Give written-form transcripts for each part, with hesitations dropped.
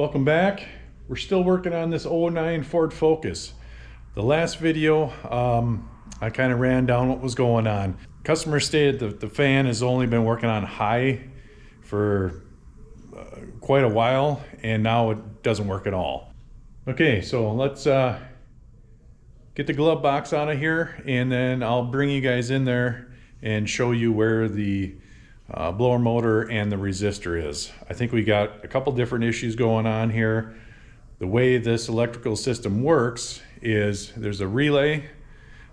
Welcome back. We're still working on this '09 Ford Focus. The last video, I kind of ran down what was going on. Customer stated that the fan has only been working on high for quite a while, and now it doesn't work at all. Okay, so let's get the glove box out of here, and then I'll bring you guys in there and show you where the blower motor and the resistor is. I think we got a couple different issues going on here. The way this electrical system works is there's a relay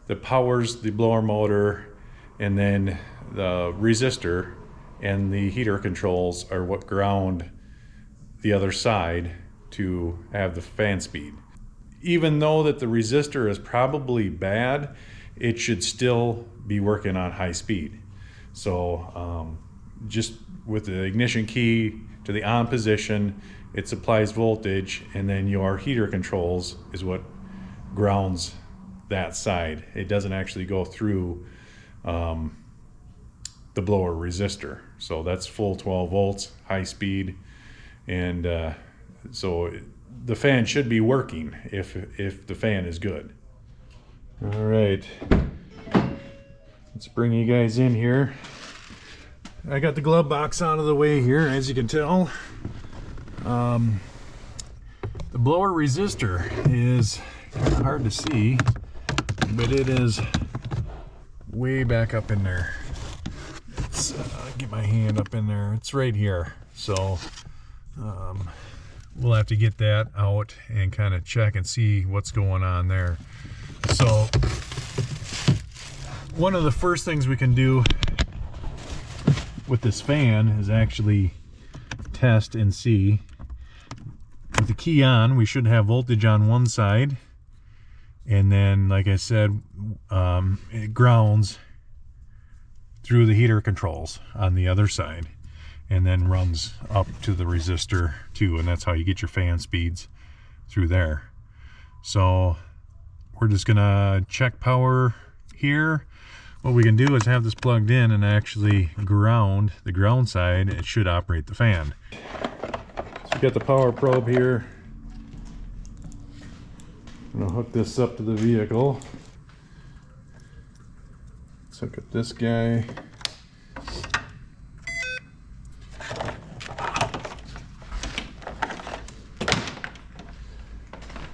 that powers the blower motor, and then the resistor and the heater controls are what ground the other side to have the fan speed. Even though that the resistor is probably bad, it should still be working on high speed. So just with the ignition key to the on position, it supplies voltage, and then your heater controls is what grounds that side. It doesn't actually go through the blower resistor. So that's full 12 volts, high speed, and so the fan should be working if the fan is good. All right, let's bring you guys in here. I got the glove box out of the way here, as you can tell. The blower resistor is kind of hard to see, but it is way back up in there. Let's get my hand up in there. It's right here. So we'll have to get that out and kind of check and see what's going on there. So one of the first things we can do with this fan is actually test and see. With the key on, we should have voltage on one side, and then, like I said, it grounds through the heater controls on the other side, and then runs up to the resistor too, and that's how you get your fan speeds through there. So we're just gonna check power here. What we can do is have this plugged in and actually ground the ground side. It should operate the fan. So we got the power probe here. I'm gonna hook this up to the vehicle. Let's hook up this guy.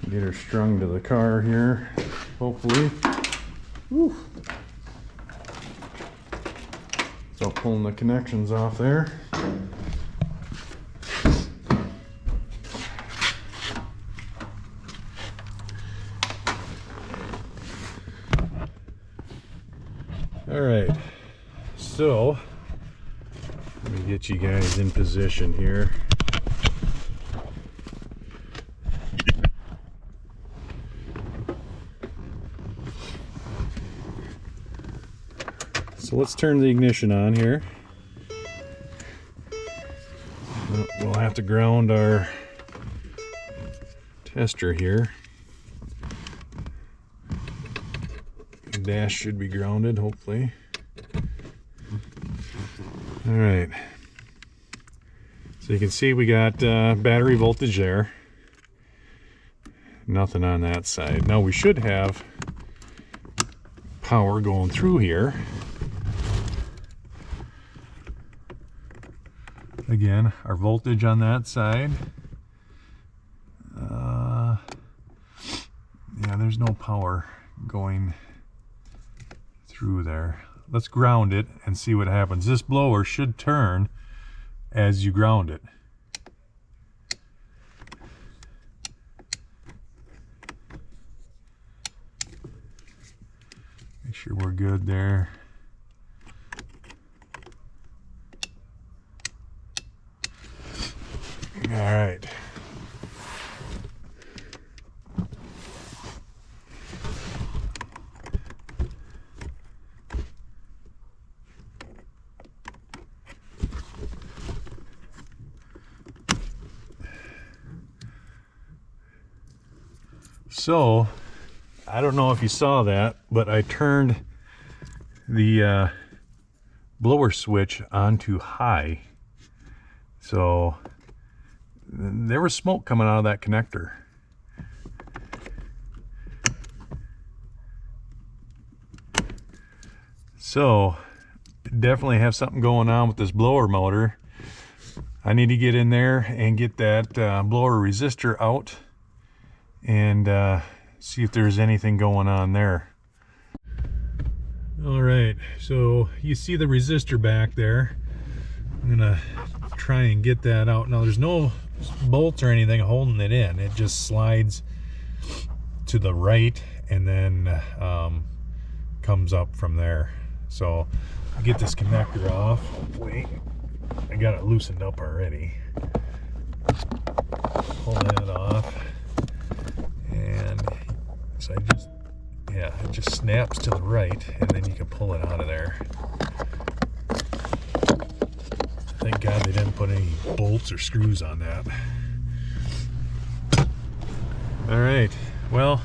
Get her strung to the car here, hopefully. Whew. So pulling the connections off there. All right, so let me get you guys in position here. So let's turn the ignition on here. We'll have to ground our tester here. The dash should be grounded, hopefully. All right. So you can see we got battery voltage there. Nothing on that side. Now we should have power going through here. Again, our voltage on that side. Yeah, there's no power going through there. Let's ground it and see what happens. This blower should turn as you ground it. Make sure we're good there. All right. So, I don't know if you saw that, but I turned the blower switch onto high. So there was smoke coming out of that connector. So definitely have something going on with this blower motor. I need to get in there and get that blower resistor out and see if there's anything going on there. All right, so you see the resistor back there. I'm gonna try and get that out. Now there's no bolts or anything holding it in. It just slides to the right and then comes up from there. So I'll get this connector off. Wait, I got it loosened up already. Pull that off, and so it just snaps to the right, and then you can pull it out of there. Thank God they didn't put any bolts or screws on that. All right, well,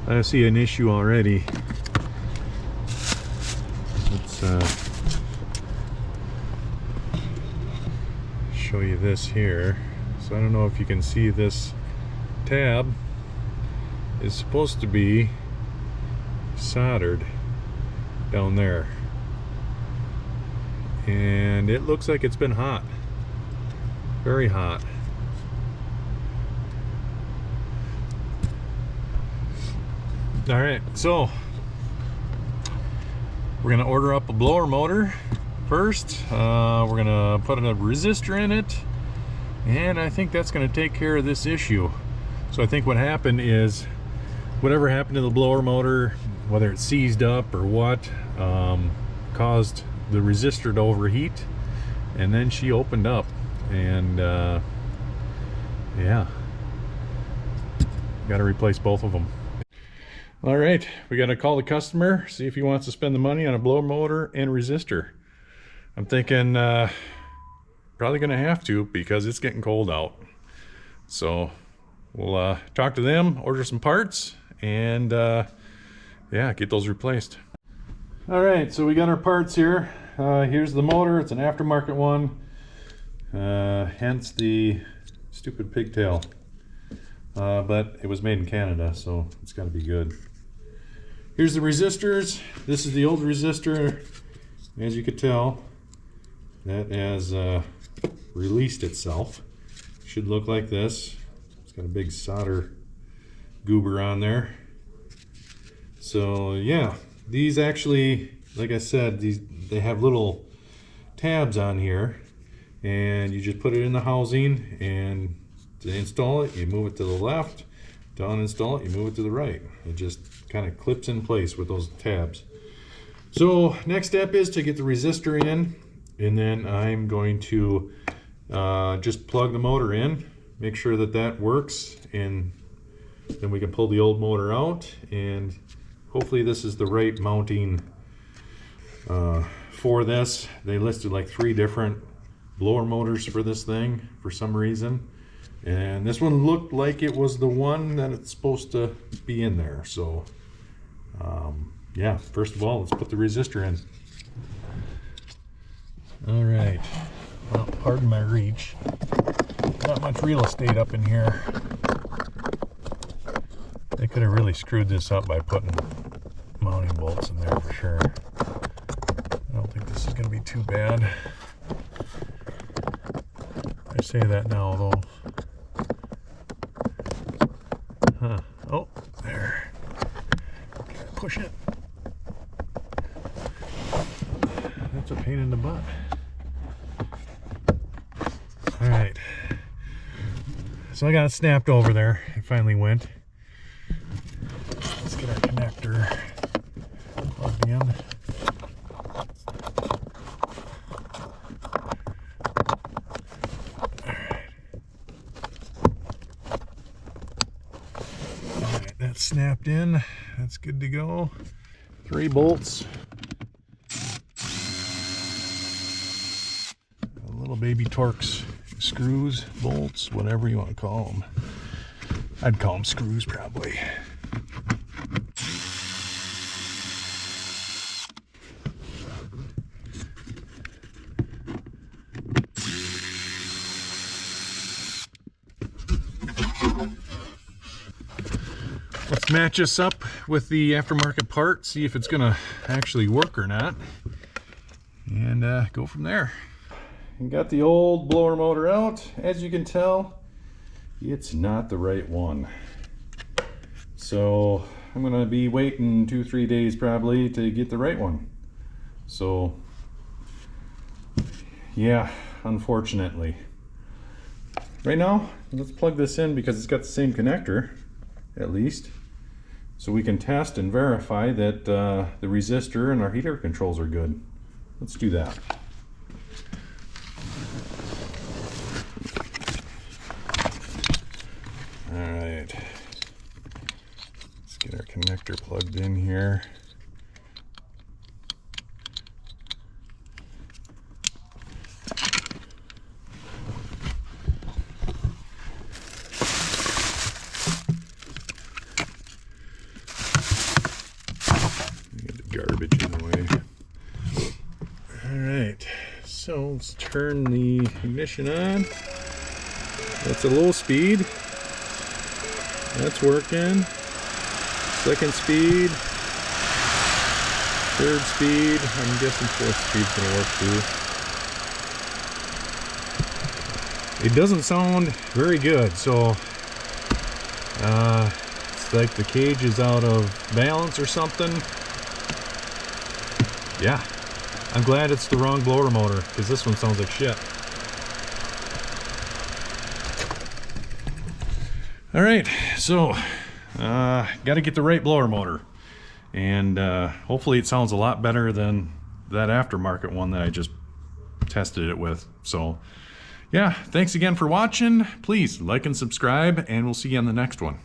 I see an issue already. Let's show you this here. So I don't know if you can see this tab is supposed to be soldered down there, and it looks like it's been hot, very hot. All right, so we're gonna order up a blower motor first. We're gonna put a resistor in it, and I think that's gonna take care of this issue. So I think what happened is, whatever happened to the blower motor, whether it seized up or what, caused the resistor to overheat, and then she opened up, and yeah, got to replace both of them. All right, we got to call the customer, see if he wants to spend the money on a blower motor and resistor. I'm thinking probably gonna have to, because it's getting cold out. So we'll talk to them, order some parts, and yeah, get those replaced. All right, so we got our parts here. Here's the motor. It's an aftermarket one, hence the stupid pigtail, but it was made in Canada, so it's got to be good. Here's the resistors. This is the old resistor. As you could tell, that has released itself. Should look like this. It's got a big solder goober on there. So yeah, these actually, like I said, they have little tabs on here, and you just put it in the housing, and to install it, you move it to the left. To uninstall it, you move it to the right. It just kind of clips in place with those tabs. So next step is to get the resistor in, and then I'm going to just plug the motor in, make sure that that works, and then we can pull the old motor out, and hopefully this is the right mounting for this. They listed like 3 different blower motors for this thing for some reason, and this one looked like it was the one that it's supposed to be in there. So yeah, first of all, let's put the resistor in. All right, well, pardon my reach, not much real estate up in here. They could have really screwed this up by putting mounting bolts in there for sure. I don't think this is going to be too bad. I say that now though. Huh. Oh, there. Okay, push it. That's a pain in the butt. All right. So I got it snapped over there. It finally went. Let's get our connector plugged in. Alright, that's snapped in. That's good to go. 3 bolts. Little baby Torx screws, bolts, whatever you want to call them. I'd call them screws probably. Let's match this up with the aftermarket part, see if it's gonna actually work or not, and go from there. You got the old blower motor out. As you can tell, it's not the right one. So I'm gonna be waiting 2-3 days probably to get the right one. So yeah, unfortunately. Right now, let's plug this in because it's got the same connector, at least. So we can test and verify that the resistor and our heater controls are good. Let's do that. All right, let's get our connector plugged in here. Get the garbage in the way. All right, so let's turn the ignition on. That's a low speed. That's working. Second speed. Third speed. I'm guessing fourth speed's gonna work too. It doesn't sound very good, so it's like the cage is out of balance or something. Yeah, I'm glad it's the wrong blower motor because this one sounds like shit. All right, so got to get the right blower motor, and hopefully it sounds a lot better than that aftermarket one that I just tested it with. So yeah, thanks again for watching. Please like and subscribe, and we'll see you on the next one.